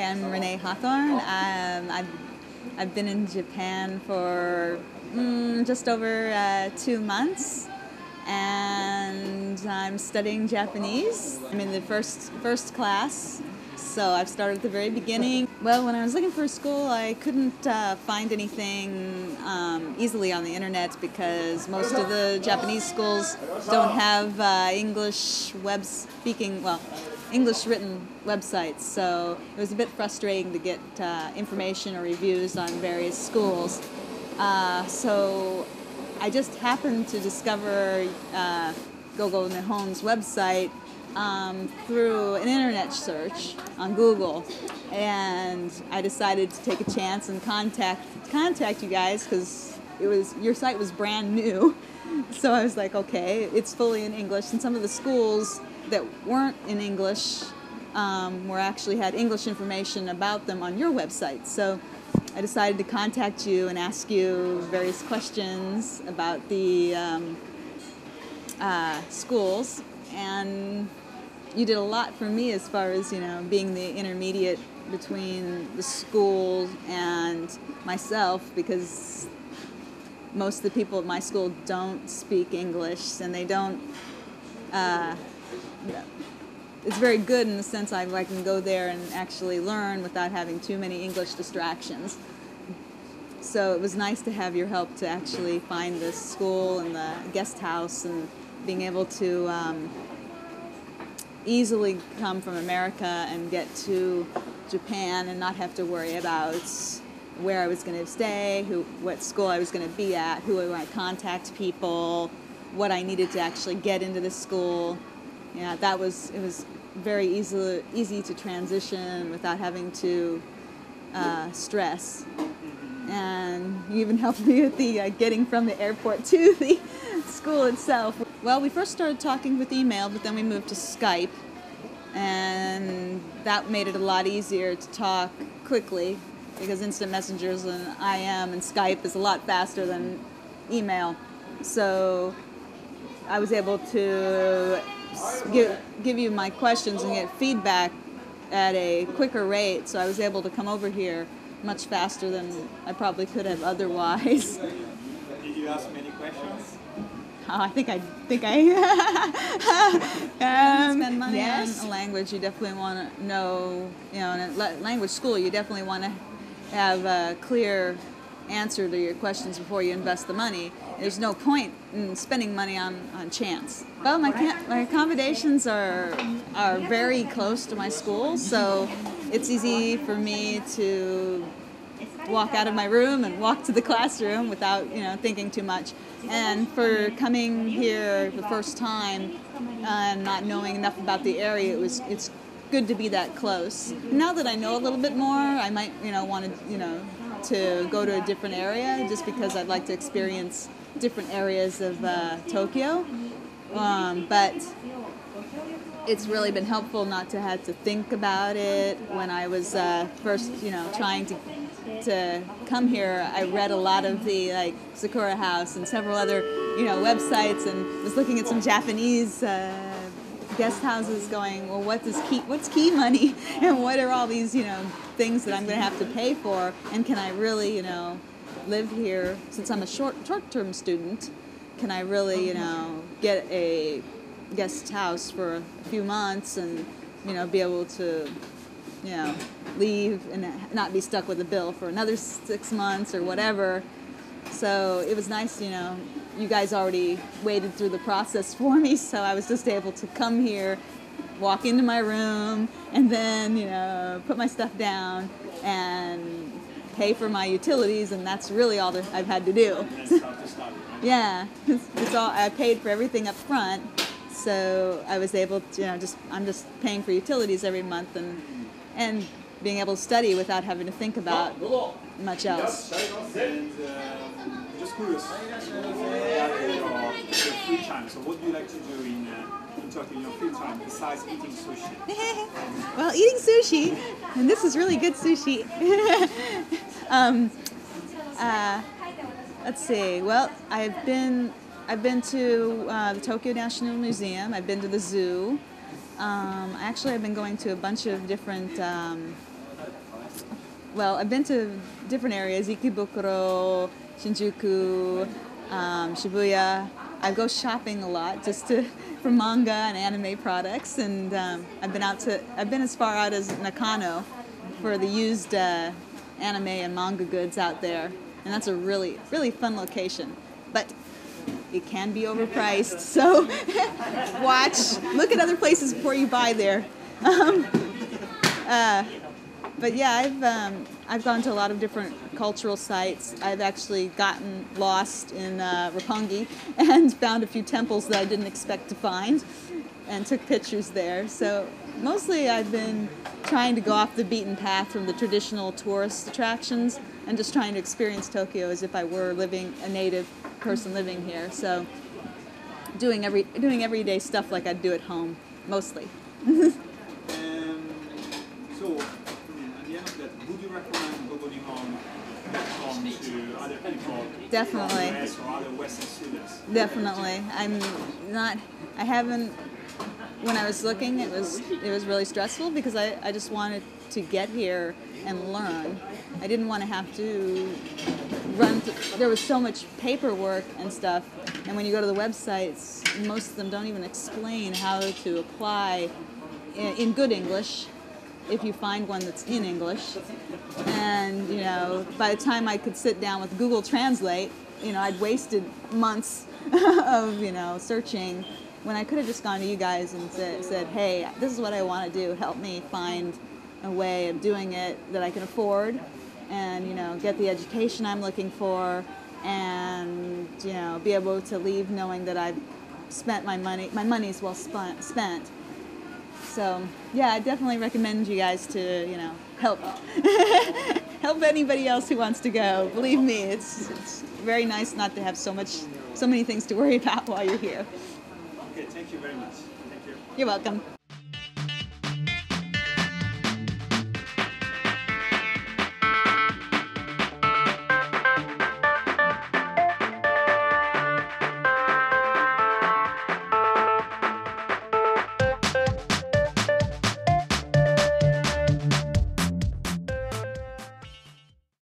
I'm Renee Hawthorne. I've been in Japan for just over 2 months, and I'm studying Japanese. I'm in the first class, so I've started at the very beginning. Well, when I was looking for a school, I couldn't find anything easily on the internet because most of the Japanese schools don't have English English written websites, so it was a bit frustrating to get information or reviews on various schools. So I just happened to discover Gogo Nihon's website through an internet search on Google, and I decided to take a chance and contact you guys because your site was brand new. So I was like, okay, it's fully in English, and some of the schools that weren't in English actually had English information about them on your website. So I decided to contact you and ask you various questions about the schools, and you did a lot for me as far as being the intermediate between the school and myself, because most of the people at my school don't speak English, and they don't. It's very good in the sense I can go there and actually learn without having too many English distractions. So it was nice to have your help to actually find the school and the guest house, and being able to easily come from America and get to Japan and not have to worry about where I was going to stay, what school I was going to be at, who I contact people, what I needed to actually get into the school. Yeah, it was very easy to transition without having to stress. And you even helped me with the getting from the airport to the school itself. Well, we first started talking with email, but then we moved to Skype, and that made it a lot easier to talk quickly because instant messengers and IM and Skype is a lot faster than email. So I was able to give you my questions and get feedback at a quicker rate, so I was able to come over here much faster than I probably could have otherwise. Did you ask many questions? Oh, I think I spend money on a language. You definitely want to know, in a language school, you definitely want to have a clear answer to your questions before you invest the money. There's no point in spending money on chance. Well, my accommodations are very close to my school, so it's easy for me to walk out of my room and walk to the classroom without thinking too much. And for coming here the first time and not knowing enough about the area, it's good to be that close. Now that I know a little bit more, I might want to go to a different area just because I'd like to experience different areas of Tokyo. But it's really been helpful not to have to think about it. When I was first, trying to come here, I read a lot of the Sakura House and several other, websites, and was looking at some Japanese guest houses, going, well, what's key money, and what are all these, things that I'm going to have to pay for, and can I really, live here since I'm a short-term student? Can I really, get a guest house for a few months and, be able to, leave and not be stuck with a bill for another 6 months or whatever. So it was nice, you guys already waded through the process for me, so I was just able to come here, walk into my room, and then, put my stuff down and pay for my utilities, and that's really all that I've had to do. Yeah, it's all, I paid for everything up front, so I was able to, I'm just paying for utilities every month and being able to study without having to think about much else. And just curious, your free time. So what do you like to do in Tokyo in your free time besides eating sushi? Well, eating sushi, and this is really good sushi. Let's see. Well, I've been to the Tokyo National Museum. I've been to the zoo. Actually, I've been going to a bunch of different well, I've been to different areas: Ikebukuro, Shinjuku, Shibuya. I go shopping a lot just for manga and anime products, and I've been as far out as Nakano for the used anime and manga goods out there, and that's a really fun location. But it can be overpriced, so look at other places before you buy there. But yeah, I've gone to a lot of different cultural sites. I've actually gotten lost in Roppongi and found a few temples that I didn't expect to find, and took pictures there. So mostly I've been trying to go off the beaten path from the traditional tourist attractions and just trying to experience Tokyo as if I were a native person living here. So doing everyday stuff like I'd do at home, mostly. So, at the end of that, would you recommend Nihon to other people? Definitely. US or other Western students? Definitely. When I was looking, it was really stressful because I just wanted to get here and learn. I didn't want to have to there was so much paperwork and stuff, and when you go to the websites, most of them don't even explain how to apply in good English, if you find one that's in English. And by the time I could sit down with Google Translate, I'd wasted months of searching, when I could have just gone to you guys and said, hey, this is what I want to do, help me find a way of doing it that I can afford, and get the education I'm looking for, and be able to leave knowing that I've spent my money's well spent. So yeah, I definitely recommend you guys to help help anybody else who wants to go. Believe me, it's very nice not to have so many things to worry about while you're here. Okay, thank you very much. Thank you. You're welcome.